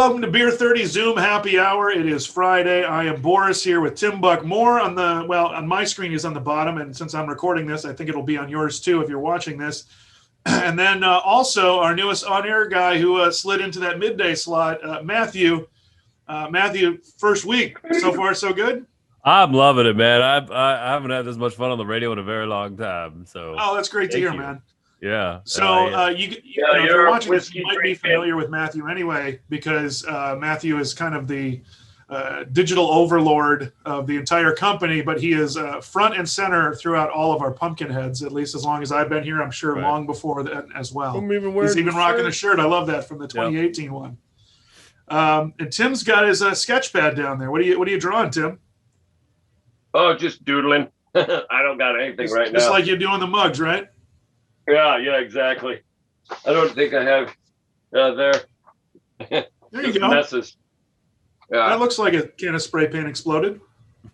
welcome to Beer 30 Zoom Happy Hour. It is Friday. I am Boris here with Tim Buc Moore on my screen is on the bottom, and since I'm recording this, I think it'll be on yours too if you're watching this. And then also our newest on-air guy who slid into that midday slot, Matthew. Matthew, first week. So far, so good? I'm loving it, man. I haven't had this much fun on the radio in a very long time. So, that's great to hear, man. Yeah. So if you're watching this, you might be familiar with Matthew anyway, because Matthew is kind of the digital overlord of the entire company, but he is front and center throughout all of our pumpkin heads, at least as long as I've been here. I'm sure long before that as well. He's even rocking the shirt. I love that from the 2018 one. And Tim's got his sketch pad down there. What are you drawing, Tim? Oh, just doodling. I don't got anything right now. Just like you're doing the mugs, right? Yeah, exactly. I don't think I have there. There you go. Messes. Yeah. That looks like a can of spray paint exploded.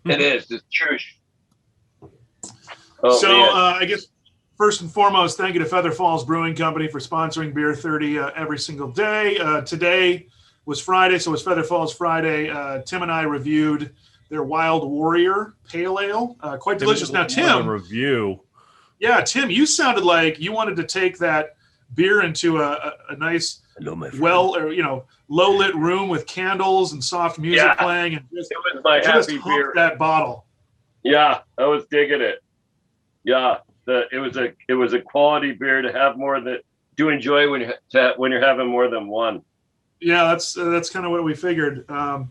It is. It's true. I guess first and foremost, thank you to Feather Falls Brewing Company for sponsoring Beer 30 every single day. Today was Friday, so it was Feather Falls Friday. Tim and I reviewed their Wild Warrior Pale Ale. Quite delicious. Now, Tim, review. Yeah, Tim, you sounded like you wanted to take that beer into a nice, low-lit room with candles and soft music playing, and it was my happy beer. That bottle. Yeah, I was digging it. Yeah, it was a quality beer to have to enjoy when you're having more than one. Yeah, that's kind of what we figured. And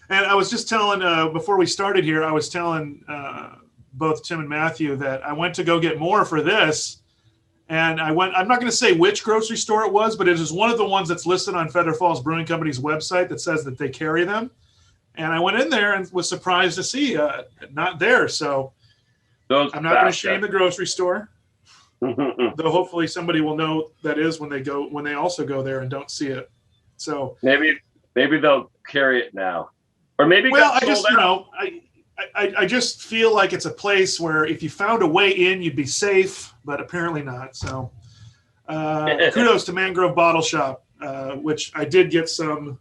I was just telling before we started here, I was telling both Tim and Matthew that I went to go get more for this, and I'm not going to say which grocery store it was, but it is one of the ones that's listed on Feather Falls Brewing Company's website that says that they carry them. And I went in there and was surprised to see not there. So I'm not going to shame the grocery store, though hopefully somebody will know that is when they also go there and don't see it. So maybe they'll carry it now, or maybe I just feel like it's a place where if you found a way in, you'd be safe, but apparently not. So kudos to Mangrove Bottle Shop, which I did get some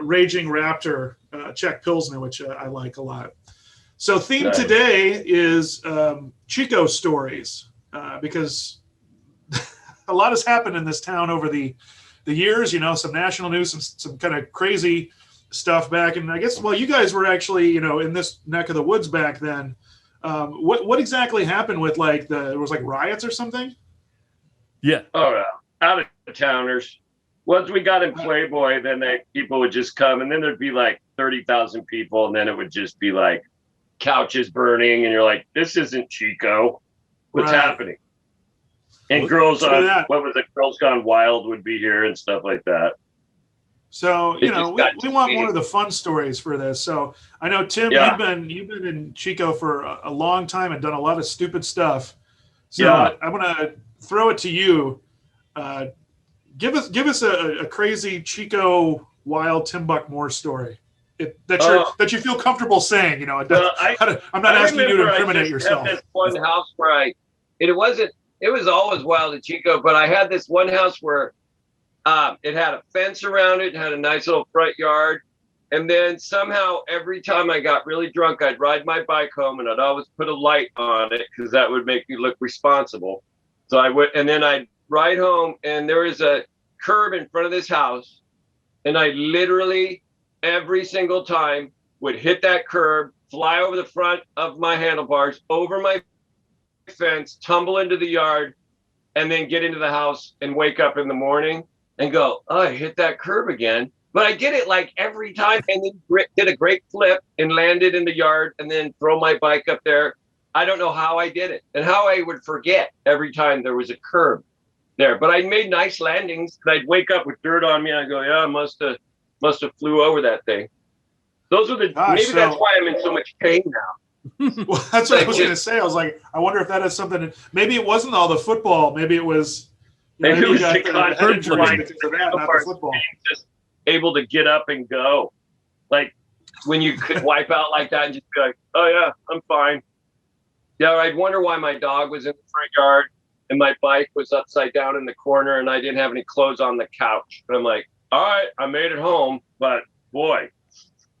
Raging Raptor Czech Pilsner, which I like a lot. So theme today is Chico stories, because a lot has happened in this town over the years, some national news, some kind of crazy stuff back. And I guess, you guys were actually, in this neck of the woods back then. What exactly happened with there was riots or something? Yeah. Oh, yeah. Out of towners. Once we got in Playboy, then people would just come, and then there'd be 30,000 people, and then it would just be couches burning, and you're like, this isn't Chico. What's happening? And Girls Gone Wild would be here and stuff like that. So, we want one of the fun stories for this. So I know, Tim, you've been in Chico for a long time and done a lot of stupid stuff. So I'm going to throw it to you. Give us a crazy Chico Wild Tim Buc Moore story that you feel comfortable saying. I'm not asking you to incriminate yourself. This one house where it was always wild at Chico, but I had this one house where it had a fence around it, had a nice little front yard. And then somehow every time I got really drunk, I'd ride my bike home, and I'd always put a light on it because that would make me look responsible. So I would, and then I'd ride home, and there was a curb in front of this house. And I literally every single time would hit that curb, fly over the front of my handlebars, over my fence, tumble into the yard, and then get into the house and wake up in the morning and go, oh, I hit that curb again. But I did it every time, and then did a great flip and landed in the yard, and then throw my bike up there. I don't know how I did it and how I would forget every time there was a curb there. But I made nice landings. I'd wake up with dirt on me, and I go, yeah, I must have flew over that thing. Those are that's why I'm in so much pain now. Well, that's what I was going to say. I was like, I wonder if that has something. Maybe it wasn't all the football. Maybe it was. Maybe it was the football. Just able to get up and go, when you could wipe out like that and just be like, oh yeah, I'm fine. Yeah, I'd wonder why my dog was in the front yard and my bike was upside down in the corner and I didn't have any clothes on the couch. But I'm like, all right, I made it home, but boy,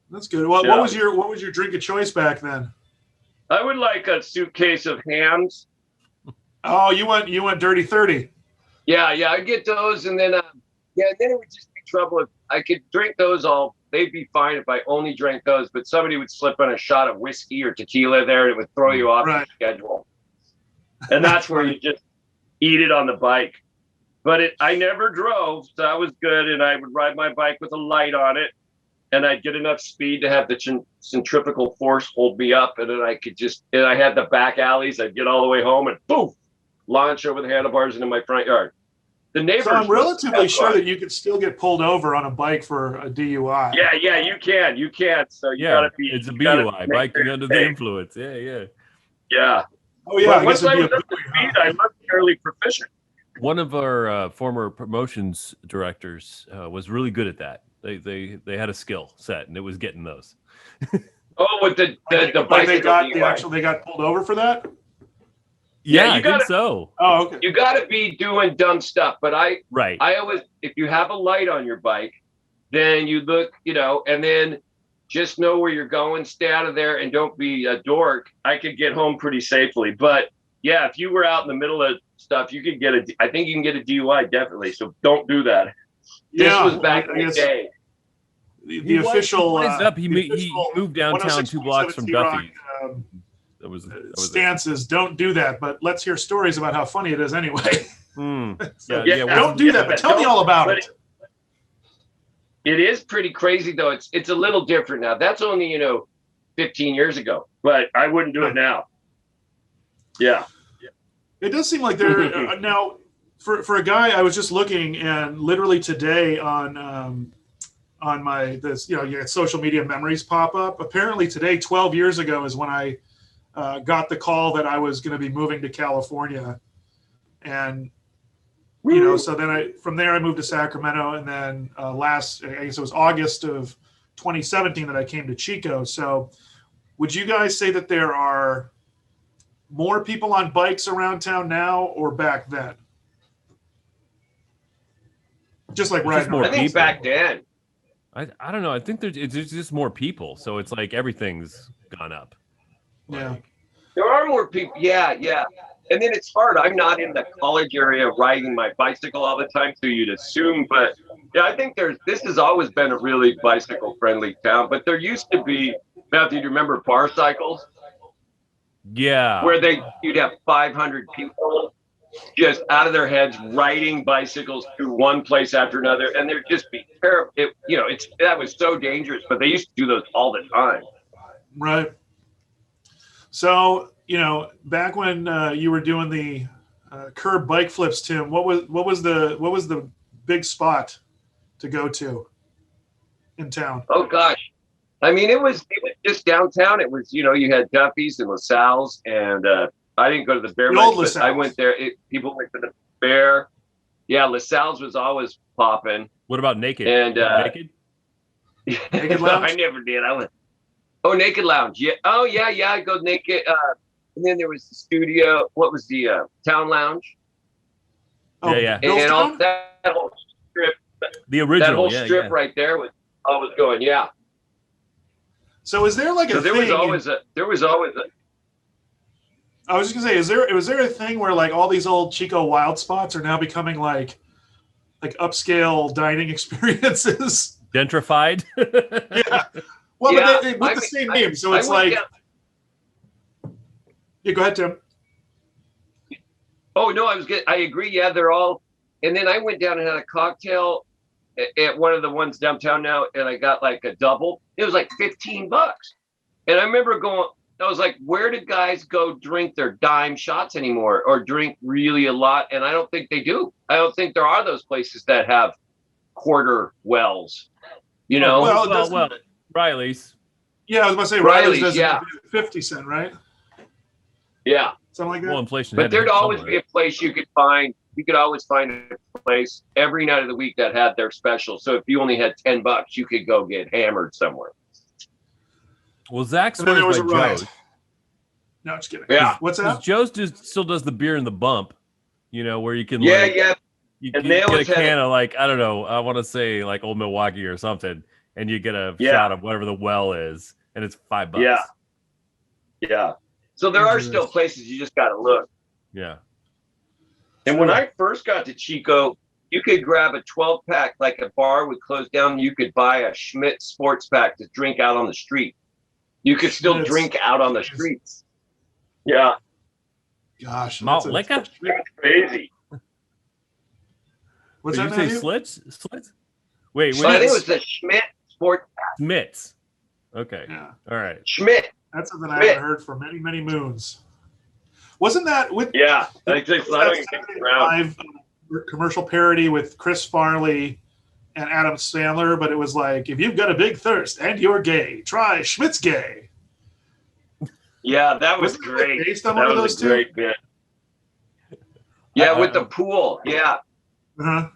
That's good. What Yeah. was your drink of choice back then? I would like a suitcase of hams. Oh, you went Dirty 30. Yeah, I'd get those, and then then it would just be trouble if I could drink those all. They'd be fine if I only drank those, but somebody would slip on a shot of whiskey or tequila there, and it would throw you off Right. your schedule. And that's where you just eat it on the bike. But I never drove, so that was good, and I would ride my bike with a light on it, and I'd get enough speed to have the centrifugal force hold me up, and then I had the back alleys. I'd get all the way home and boom, launch over the handlebars into my front yard. The neighbors. So I'm relatively sure that you could still get pulled over on a bike for a DUI. Yeah, you can. So you gotta be. It's a you gotta BUI, make biking sure- under the influence. Yeah. Yeah. Oh yeah. But I once guess I it'd was be up to speed, I was fairly proficient. One of our former promotions directors was really good at that. They had a skill set, and it was getting those. Oh, with the like they bicycle they got pulled over for that. Yeah, I you think gotta- so. Oh, okay. You got to be doing dumb stuff. But I Right. always, if you have a light on your bike, then you look, and then just know where you're going, stay out of there, and don't be a dork. I could get home pretty safely. But yeah, if you were out in the middle of stuff, you could I think you can get a DUI, definitely. So don't do that. This was back in the day. The official. Wised up. He the moved official downtown 2 blocks from 106.7 T-Rock, Duffy. That was it. stances. Don't do that. But let's hear stories about how funny it is anyway. So, Yeah, don't do that. But tell me all about it. It is pretty crazy, though. It's a little different now. That's only 15 years ago, but I wouldn't do it now. Yeah. It does seem like there now for a guy. I was just looking, and literally today on my social media memories pop up. Apparently today, 12 years ago, is when I got the call that I was going to be moving to California, and so then from there I moved to Sacramento, and then I guess it was August of 2017 that I came to Chico. So would you guys say that there are more people on bikes around town now or back then? Just like riding more I think people. back then. I don't know. I think there's just more people, so it's like everything's gone up. Yeah. There are more people. Yeah. And then it's hard. I'm not in the college area riding my bicycle all the time, so you'd assume. But yeah, I think this has always been a really bicycle friendly town. But there used to be, Matthew, do you remember bar cycles? Yeah. Where you'd have 500 people just out of their heads riding bicycles to one place after another, and there'd just be terrible. That was so dangerous. But they used to do those all the time. Right. So, back when you were doing the curb bike flips, Tim, what was the big spot to go to in town? Oh gosh, I mean, it was just downtown. It was you had Duffy's and LaSalle's, and I didn't go to the Bear The old much, but I LaSalle's. went there. People went to the Bear. Yeah, LaSalle's was always popping. What about Naked? And Naked? Naked Lounge? I never did. I went. Oh, Naked Lounge. Yeah. Oh, yeah. I go Naked. And then there was the studio. What was the Town Lounge? Yeah. And Bill's all Town? that whole strip. The original. That whole yeah, strip yeah. right there was always going. Yeah. So is there like a So there thing? was always a. I was just gonna say, was there a thing where like all these old Chico wild spots are now becoming like upscale dining experiences? Gentrified. Yeah. Well, Yeah, but with the same name, so it's I would like. Yeah, go ahead, Tim. Oh no, I agree. Yeah, they're all. And then I went down and had a cocktail at one of the ones downtown now, and I got like a double. It was like $15, and I remember going. I was like, where did guys go drink their dime shots anymore, or drink really a lot? And I don't think they do. I don't think there are those places that have quarter wells. Well, Riley's. Yeah, I was about to say Riley's, does yeah. 50 cent, right? Yeah. Something like that. Well, inflation. But had to there'd hit always somewhere. be a place you could find. You could always find a place every night of the week that had their special. So if you only had $10, you could go get hammered somewhere. Well, Zach And then there was swears a by riot. Joe's. No, just kidding. Yeah. What's Because that? Joe's still does the beer in the bump, where you can Yeah. you And get they a always had can it. of like, I don't know, I want to say like Old Milwaukee or something, and you get a Yeah. shot of whatever the well is, and it's $5. Yeah. Yeah. So there are Dangerous. still places you just got to look. Yeah. And when True. I first got to Chico, you could grab a 12-pack, like a bar would close down. You could buy a Schmidt sports pack to drink out on the street. You could still Schmidt's. drink out on the streets. Yeah. Gosh, Malt that's liquor? It's crazy. What's Did that, you say Matthew? Slits? Slits? Wait, So I think it wait. was the Schmidt sport Schmitz. Okay. Yeah, All right. Schmidt. that's something I haven't heard for many, many moons. Wasn't that with Yeah. I don't even that think Saturday it's Night around. Live commercial parody with Chris Farley and Adam Sandler? But it was like, if you've got a big thirst and you're gay, try Schmidt's Gay. Yeah, that was Wasn't that great. based on That one of was those a two? great bit. Yeah, with the pool. Yeah. Uh-huh.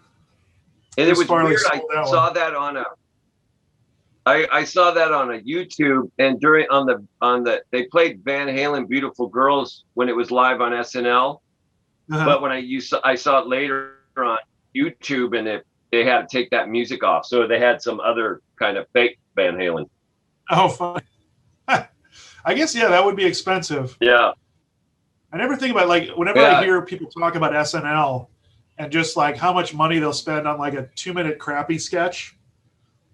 And it Chris was Farley weird. I sold that saw one. that on a I saw that on a YouTube, and during on the they played Van Halen "Beautiful Girls" when it was live on SNL. Uh-huh. But when I saw it later on YouTube, and they had to take that music off, so they had some other kind of fake Van Halen. Oh, fun. I guess, yeah, that would be expensive. Yeah, I never think about, like, whenever Yeah. I hear people talk about SNL and just like how much money they'll spend on like a 2-minute crappy sketch,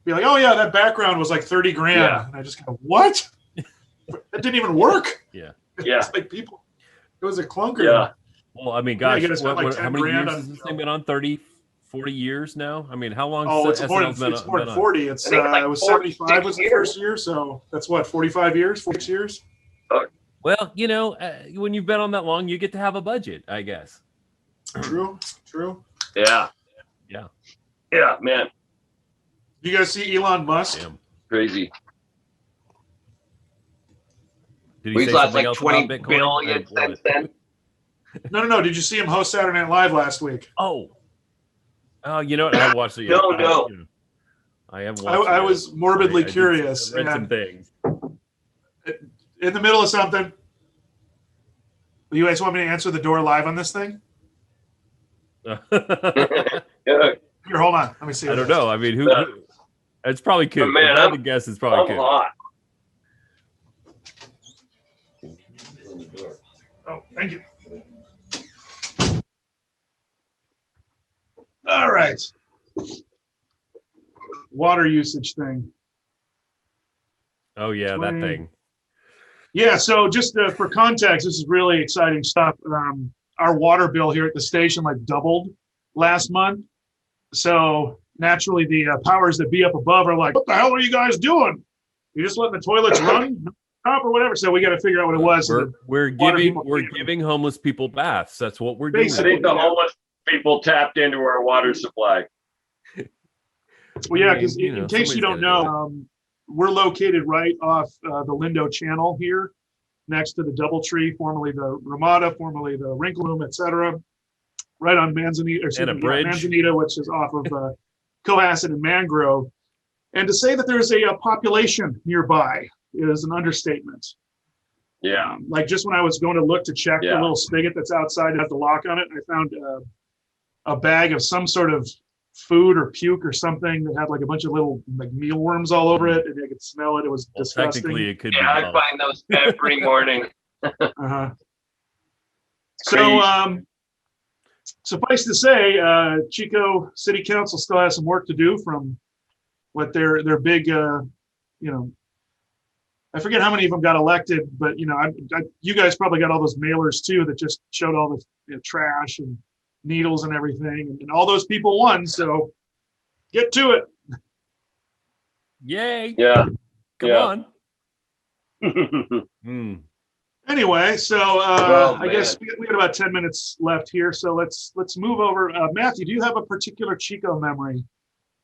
be like, oh yeah, that background was like 30 grand. Yeah. And I just go, what? That didn't even work. yeah, It's like people, it was a clunker. yeah. Well, I mean, Yeah, you gosh, gotta spend like 10 how many grand years on- has this thing been on? 30, 40 years now? I mean, how long Oh, it's more than, SNL's been it's more than on? 40. It's I think it's like it was 46 75 was the years. first year, so that's what, 45 years, 46 years. Well, you know, when you've been on that long, you get to have a budget, I guess. True. Yeah. Yeah. Yeah, man. You guys see Elon Musk? Damn. Crazy. Did he We've say lost something like else 20 about Bitcoin? billion since then. No. Did you see him host Saturday Night Live last week? Oh, you know what? I haven't watched it yet. No. I haven't watched it I yet. was morbidly I did curious. read some and things. in the middle of something. You guys want me to answer the door live on this thing? Yeah. Here, hold on. Let me see. I what don't it is. know. I mean, who? It's probably Coop. man, If I had to guess, it's probably I'm Coop. hot. Oh, thank you. All right. Water usage thing. Oh yeah, that 20. thing. Yeah, so just for context, this is really exciting stuff. Our water bill here at the station like doubled last month. So naturally, the powers that be up above are like, "What the hell are you guys doing? You're just letting the toilets run up or whatever." So we got to figure out what it was. We're water giving people can't- giving homeless people baths. That's what we're I doing. Basically. think the homeless people tapped into our water supply. Well, yeah, I mean, because you know, in case you don't somebody's gotta know, we're located right off the Lindo Channel here, next to the DoubleTree, formerly the Ramada, formerly the Wrinkle Room, etc. Right on Manzanita, And a bridge. Manzanita, which is off of Cohasset and Mangrove. And to say that there's a population nearby is an understatement. Yeah. Like just when I was going to look to check the Yeah. little spigot that's outside and have the lock on it, I found a bag of some sort of food or puke or something that had like a bunch of little like mealworms all over it, and I could smell it. It was Well, disgusting. technically, it could Yeah, be I both. find those every morning. Uh-huh. Crazy. So suffice to say, Chico City Council still has some work to do from what their big, I forget how many of them got elected, but you guys probably got all those mailers too that just showed all the trash and needles and everything, and all those people won. So get to it. Yay! Yeah. Come Yeah. on. Hmm. Anyway, so Oh, I guess we got about 10 minutes left here. So let's move over. Matthew, do you have a particular Chico memory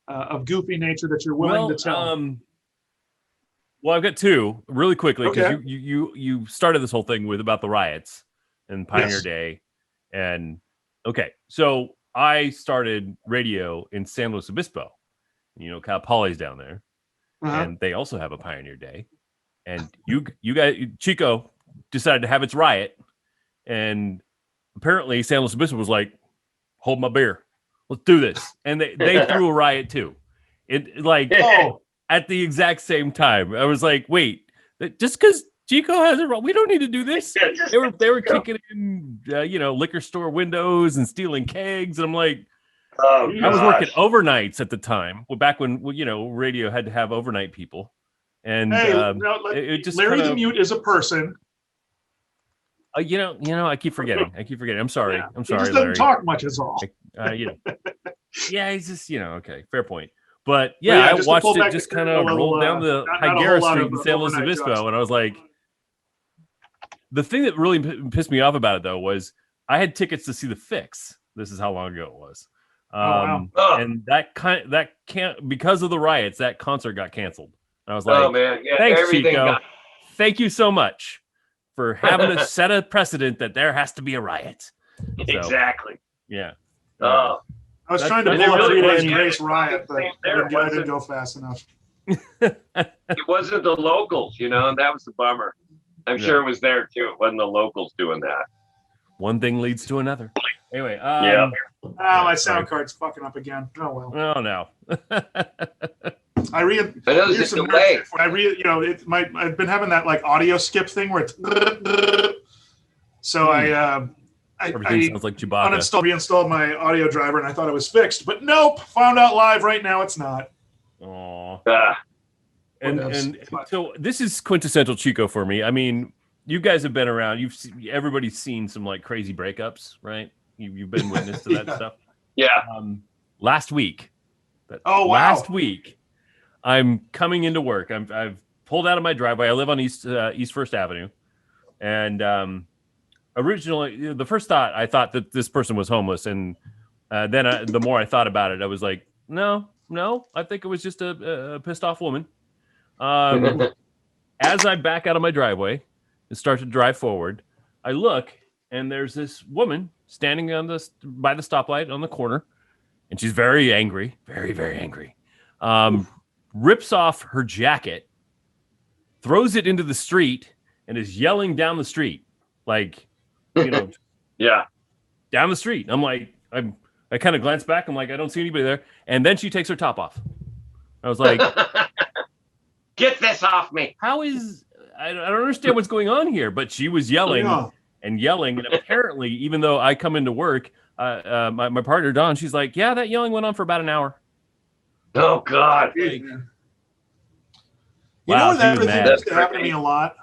of goofy nature that you're willing to tell? Well, I've got two really quickly because Okay. you started this whole thing with about the riots and Pioneer Yes. Day, and okay, so I started radio in San Luis Obispo, Cal Poly's down there, Uh-huh. and they also have a Pioneer Day, and you guys, Chico decided to have its riot, and apparently San Luis Obispo was like, hold my beer, let's do this. And they threw a riot too. It like at the exact same time. I was like, wait, just because Chico has a we don't need to do this. They were kicking in liquor store windows and stealing kegs. And I'm like, I was working overnights at the time. Well, back when radio had to have overnight people. And it just Larry the Mute is a person. I keep forgetting. I'm sorry. Yeah. I'm sorry, he just doesn't Larry. talk much is all. Yeah, he's just okay, fair point. But I watched it just kind of roll down the Higuera Street in San Luis Obispo, and I was like, the thing that really pissed me off about it though was I had tickets to see the Fix. This is how long ago it was. And that can't because of the riots, that concert got canceled. I was like, oh man, yeah, thanks, Chico. Thank you so much for having to set a precedent that there has to be a riot. Exactly. Yeah. I was trying to pull up 3 Days Grace riot, but I didn't go fast enough. It wasn't the locals, and that was the bummer. I'm sure it was there too. It wasn't the locals doing that. One thing leads to another. Anyway, my sound card's fucking up again. Oh well. Oh no. I've been having that like audio skip thing where it's so everything sounds like Chewbacca. Reinstalled my audio driver and I thought it was fixed, but nope, found out live right now it's not. Aww. And so this is quintessential Chico for me. I mean, you guys have been around. Everybody's seen some like crazy breakups, right? You've been witness to that stuff. Yeah. Last week. Last week, I'm coming into work. I've pulled out of my driveway. I live on East First Avenue, and originally, the first thought I thought that this person was homeless, and then the more I thought about it, I was like, no, I think it was just a pissed off woman. As I back out of my driveway and start to drive forward, I look, and there's this woman standing by the stoplight on the corner, and she's very angry, very, very angry. Rips off her jacket, throws it into the street, and is yelling down the street, like, yeah, down the street. I'm like, I kind of glance back. I'm like, I don't see anybody there. And then she takes her top off. I was like, get this off me. I don't understand what's going on here, but she was yelling and yelling. And apparently, even though I come into work, my partner, Dawn, she's like, yeah, that yelling went on for about an hour. Oh, God. Like, you know what that used to happen to me a lot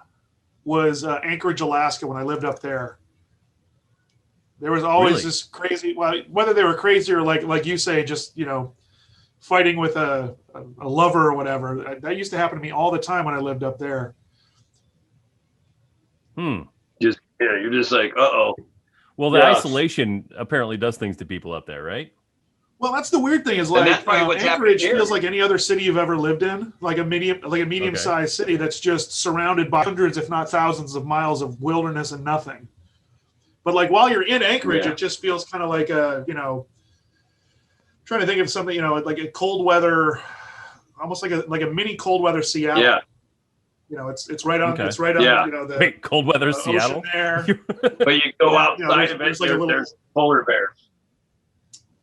was Anchorage, Alaska, when I lived up there. There was always this crazy, whether they were crazy or like you say, just, fighting with a lover or whatever. That used to happen to me all the time when I lived up there. You're just like, uh-oh. Well, the isolation apparently does things to people up there, right? Well, that's the weird thing is like Anchorage feels like any other city you've ever lived in, like a medium-sized city that's just surrounded by hundreds, if not thousands, of miles of wilderness and nothing. But like while you're in Anchorage, it just feels kind of like trying to think of something, like a cold weather, almost like a mini cold weather Seattle. Yeah. It's right on. Okay. It's right on. The cold weather Seattle. There. But you go outside of it. There's polar bears.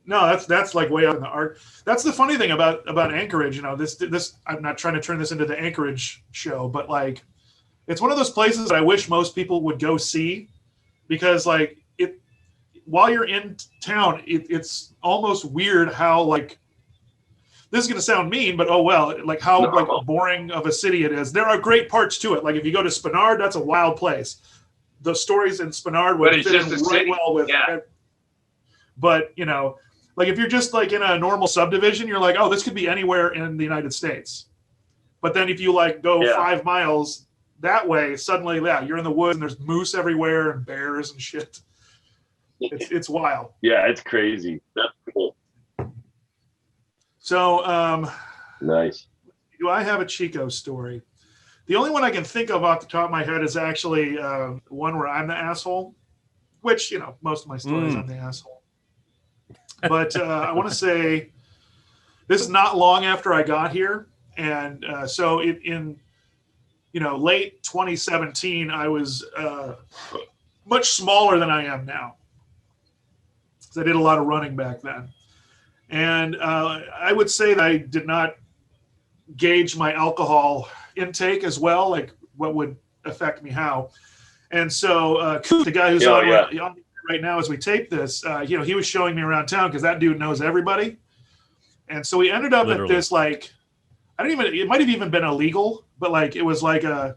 No, that's like way out in the arc. That's the funny thing about Anchorage. This I'm not trying to turn this into the Anchorage show, but like, it's one of those places that I wish most people would go see, because like while you're in town, it's almost weird how like. This is going to sound mean, but oh well, like how like boring of a city it is. There are great parts to it. Like if you go to Spenard, that's a wild place. The stories in Spenard would fit in right well with. Yeah. But like if you're just like in a normal subdivision, you're like, oh, this could be anywhere in the United States. But then if you like go 5 miles that way, suddenly, you're in the woods and there's moose everywhere and bears and shit. It's wild. Yeah, it's crazy. That's cool. So, nice. Do I have a Chico story? The only one I can think of off the top of my head is actually one where I'm the asshole, which, most of my stories I'm the asshole. But I want to say this is not long after I got here. And so in late 2017, I was much smaller than I am now. So I did a lot of running back then. And I would say that I did not gauge my alcohol intake as well, like what would affect me how. And so Coop, the guy who's on right now as we tape this, he was showing me around town because that dude knows everybody. And so we ended up at this, like, it might have even been illegal, but like it was like an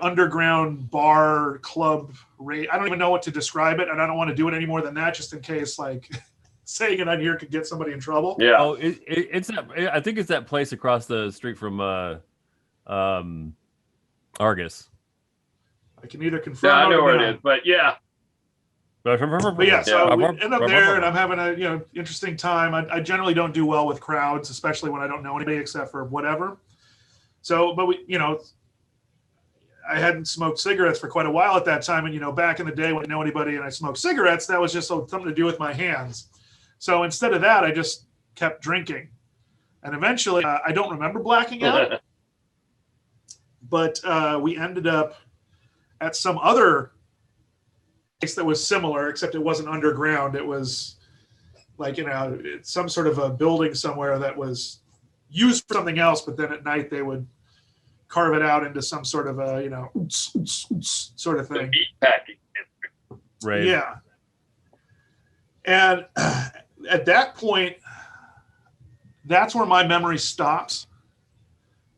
underground bar club rate. I don't even know what to describe it, and I don't want to do it any more than that, just in case like saying it on here could get somebody in trouble. Yeah. Oh, it's that. I think it's that place across the street from Argus. I can either confirm. Yeah, I know where it is, but yeah. But yeah, so we end up there, and I'm having a interesting time. I generally don't do well with crowds, especially when I don't know anybody except for whatever. So, but I hadn't smoked cigarettes for quite a while at that time, and back in the day when I didn't know anybody and I smoked cigarettes, that was just something to do with my hands. So instead of that, I just kept drinking, and eventually, I don't remember blacking out, but we ended up at some other place that was similar, except it wasn't underground. It was like, some sort of a building somewhere that was used for something else, but then at night they would carve it out into some sort of a, sort of thing. Meat packing. Right. Yeah. And at that point, that's where my memory stops.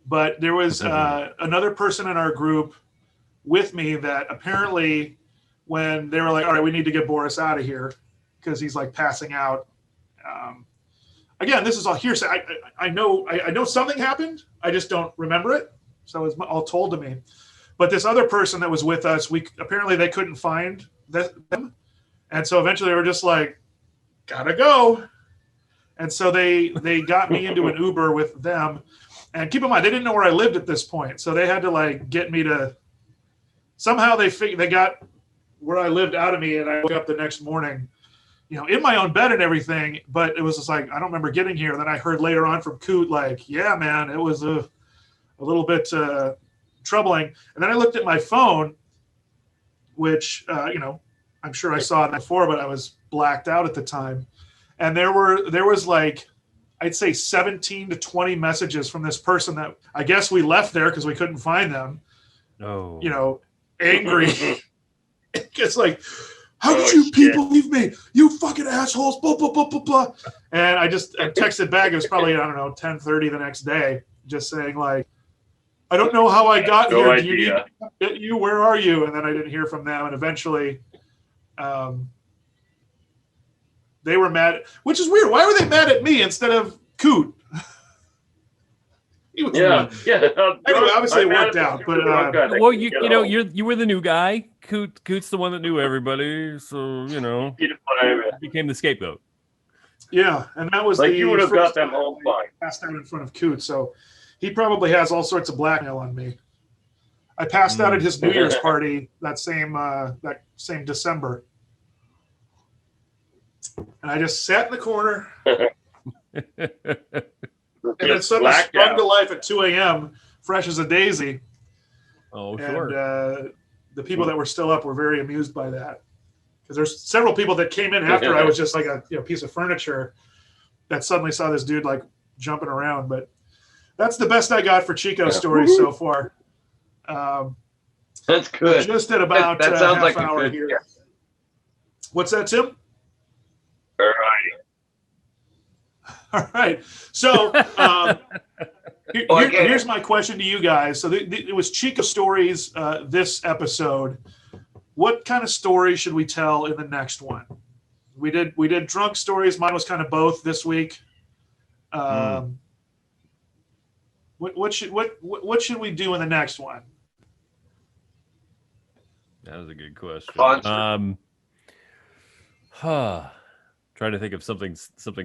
But there was another person in our group with me that apparently, when they were like, all right, we need to get Boris out of here because he's like passing out. Again, this is all hearsay. I know something happened. I just don't remember it. So it's all told to me. But this other person that was with us, apparently they couldn't find them. And so eventually they were just like, gotta go. And so they got me into an Uber with them. And keep in mind, they didn't know where I lived at this point. So they had to like get me to, somehow they got where I lived out of me, and I woke up the next morning, in my own bed and everything. But it was just like, I don't remember getting here. And then I heard later on from Coot, like, yeah, man, it was a little bit troubling. And then I looked at my phone, which, I'm sure I saw it before, but I was blacked out at the time. And there was like, I'd say 17 to 20 messages from this person that I guess we left there because we couldn't find them. Oh. Angry. It's like, how did you people leave me? You fucking assholes, blah, blah, blah, blah, blah. And I texted back. It was probably, 10:30 the next day, just saying like, I don't know how I got here. Idea. Do you need to get you? Where are you? And then I didn't hear from them. And eventually they were mad, which is weird. Why were they mad at me instead of Coot? Yeah. Anyway, obviously it worked out, but well, you were the new guy. Coot's the one that knew everybody, so became the scapegoat. Yeah, and that was like you would have got them home fine. Passed out in front of Coot, so he probably has all sorts of blackmail on me. I passed out at his New Year's party that same December, and I just sat in the corner. And then suddenly sprung to life at 2 a.m., fresh as a daisy. Oh, sure. And the people that were still up were very amused by that. Because there's several people that came in after I was just like a piece of furniture that suddenly saw this dude like jumping around. But that's the best I got for Chico stories so far. That's good. Just at about that sounds half like hour here. Yeah. What's that, Tim? All right. All right. So here's my question to you guys. So it was Chico stories this episode. What kind of story should we tell in the next one? We did drunk stories. Mine was kind of both this week. What should we do in the next one? That was a good question. Trying to think of something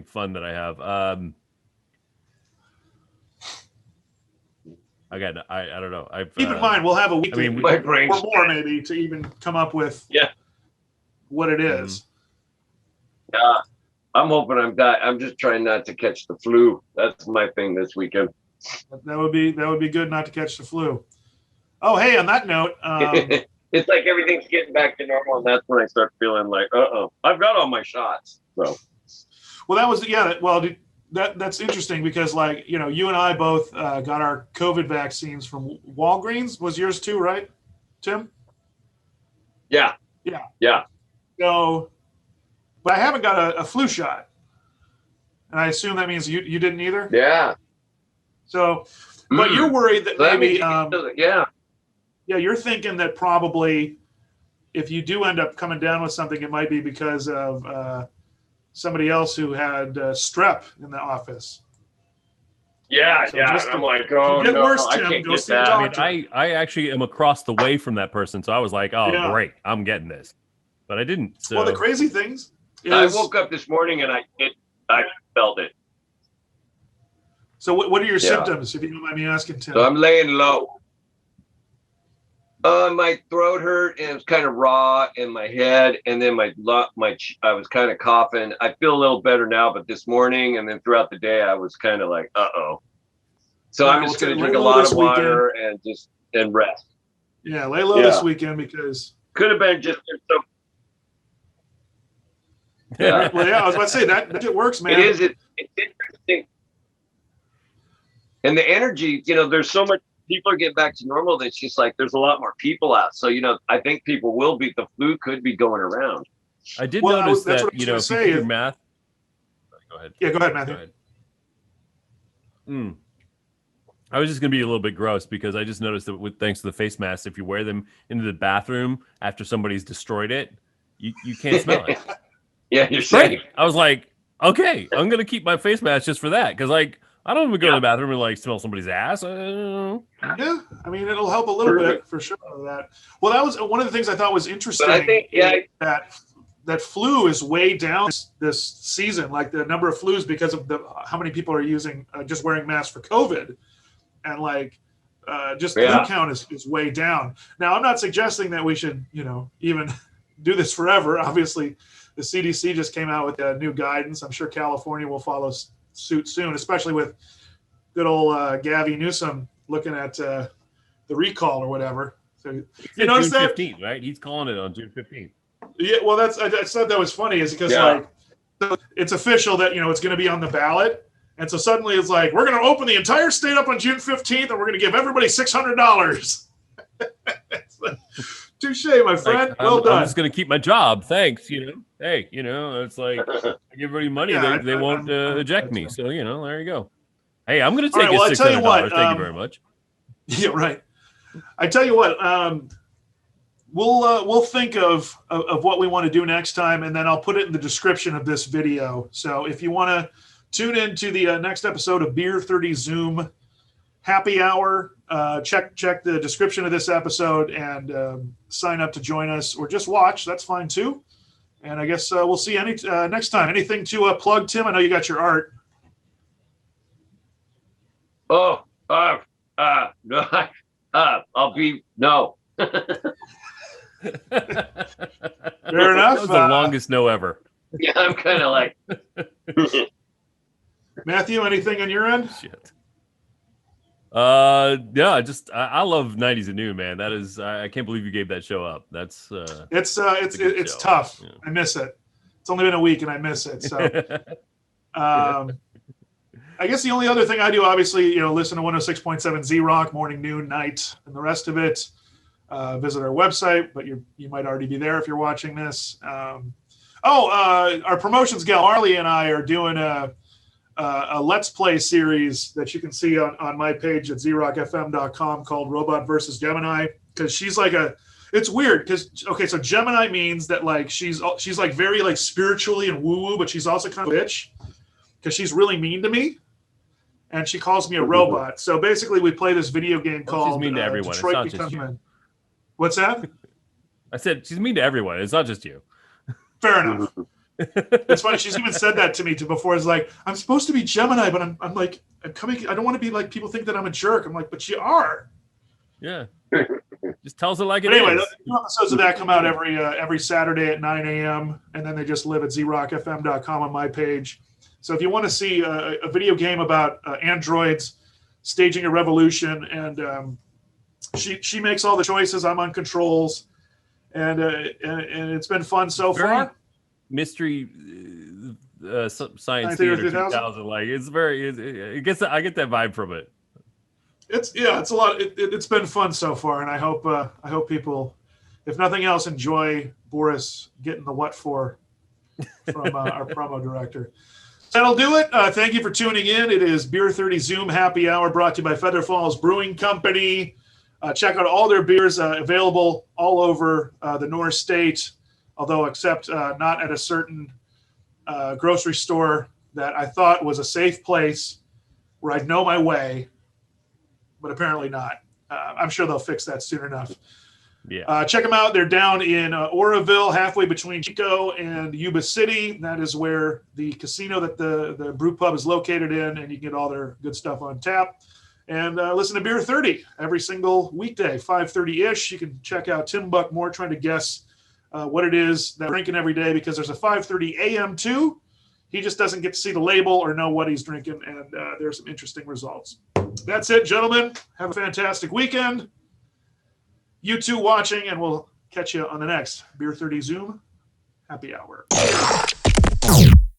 fun that I have. Again, I don't know. Keep in mind, we'll have a week or more maybe to even come up with what it is. I'm hoping I'm just trying not to catch the flu. That's my thing this weekend. That would be good not to catch the flu. Oh, hey, on that note, it's like everything's getting back to normal, and that's when I start feeling like, I've got all my shots. So, Well, that was well, that's interesting because like you and I both got our COVID vaccines from Walgreens. Was yours too, right, Tim? Yeah. So, but I haven't got a flu shot, and I assume that means you didn't either. Yeah. So, but you're worried that So maybe yeah. You're thinking that probably if you do end up coming down with something, it might be because of somebody else who had strep in the office. Yeah, So yeah. And I'm like, oh no, worse, I Tim, can't go get see a that. doctor. I mean, I actually am across the way from that person, so I was like, oh, great, I'm getting this, but I didn't. So. Well, the crazy things is I woke up this morning and I felt it. So what are your symptoms, if you don't mind me asking, Tim? So I'm laying low. My throat hurt and it was kind of raw in my head, and then I was kind of coughing. I feel a little better now, but this morning and then throughout the day, I was kind of like, uh-oh. So I'm just going to drink a lot of water and rest. Yeah, lay low this weekend because could have been just so. Yeah. Well, yeah, I was about to say that it works, man. It's interesting. And the energy, there's so much. People are getting back to normal. That's just like there's a lot more people out. So I think people will be. The flu could be going around. I did notice that if you do your math. Go ahead. Yeah, go ahead, Matthew. I was just going to be a little bit gross because I just noticed that thanks to the face masks, if you wear them into the bathroom after somebody's destroyed it, you can't smell it. Yeah, you're safe. I was like, okay, I'm going to keep my face mask just for that because like I don't even go to the bathroom and like smell somebody's ass. Yeah, I mean it'll help a little bit for sure. That that was one of the things I thought was interesting. But I think that flu is way down this season, like the number of flus because of how many people are using just wearing masks for COVID, and like just flu count is way down. Now I'm not suggesting that we should even do this forever. Obviously, the CDC just came out with new guidance. I'm sure California will follow suit soon, especially with good old Gavin Newsom looking at the recall or whatever. So you notice June 15th, right? He's calling it on June 15th. Yeah, well, I thought that was funny, is because it's official that it's going to be on the ballot, and so suddenly it's like we're going to open the entire state up on June 15th, and we're going to give everybody $600. Touche, my friend. Well done. I'm just going to keep my job. Thanks. Hey, it's like I give everybody money, they won't eject me. So there you go. Hey, I'm going to take $600. Thank you very much. Yeah, right. I tell you what. We'll think of what we want to do next time, and then I'll put it in the description of this video. So if you want to tune in to the next episode of Beer 30 Zoom Happy Hour, check the description of this episode and sign up to join us, or just watch. That's fine too. And I guess we'll see you next time. Anything to plug, Tim? I know you got your art. Oh, no, I'll be no. Fair enough. That was the longest no ever. Yeah, I'm kind of like Matthew. Anything on your end? Shit. Yeah, I love 90s and New, man. That is, I can't believe you gave that show up. That's it's tough. Yeah. I miss it. It's only been a week and I miss it. So, I guess the only other thing I do, obviously, listen to 106.7 Z-Rock morning, noon, night, and the rest of it. Visit our website, but you might already be there if you're watching this. Our promotions gal Arlie and I are doing a Let's Play series that you can see on my page at zrockfm.com called Robot versus Gemini, because she's like it's weird because so Gemini means that like she's like very like spiritually and woo-woo, but she's also kind of a bitch because she's really mean to me. And she calls me a robot. So basically we play this video game called she's mean to everyone. Detroit it's not just you. What's that? I said she's mean to everyone. It's not just you. Fair enough. It's funny. She's even said that to me before. It's like, I'm supposed to be Gemini, but I'm like, I'm coming. I don't want to be like, people think that I'm a jerk. I'm like, but you are. Yeah. Just tells it like it anyway, is. Episodes of that come out every Saturday at 9 a.m. And then they just live at zrockfm.com on my page. So if you want to see a video game about androids staging a revolution, and she makes all the choices, I'm on controls, and it's been fun so far. Mystery Science Theater Theater 3000? 2000. Like it gets I get that vibe from it. It's a lot. It's been fun so far, and I hope people, if nothing else, enjoy Boris getting the what for from our promo director. That'll do it. Thank you for tuning in. It is Beer 30 Zoom Happy Hour brought to you by Feather Falls Brewing Company. Check out all their beers available all over the North State, although except not at a certain grocery store that I thought was a safe place where I'd know my way, but apparently not. I'm sure they'll fix that soon enough. Yeah. Check them out. They're down in Oroville, halfway between Chico and Yuba City. That is where the casino that the brew pub is located in, and you can get all their good stuff on tap. And listen to Beer 30 every single weekday, 5:30-ish. You can check out Tim Buc Moore trying to guess what it is that we're drinking every day, because there's a 5:30 a.m. too. He just doesn't get to see the label or know what he's drinking, and there's some interesting results. That's it, gentlemen. Have a fantastic weekend. You two watching, and we'll catch you on the next Beer 30 Zoom Happy Hour.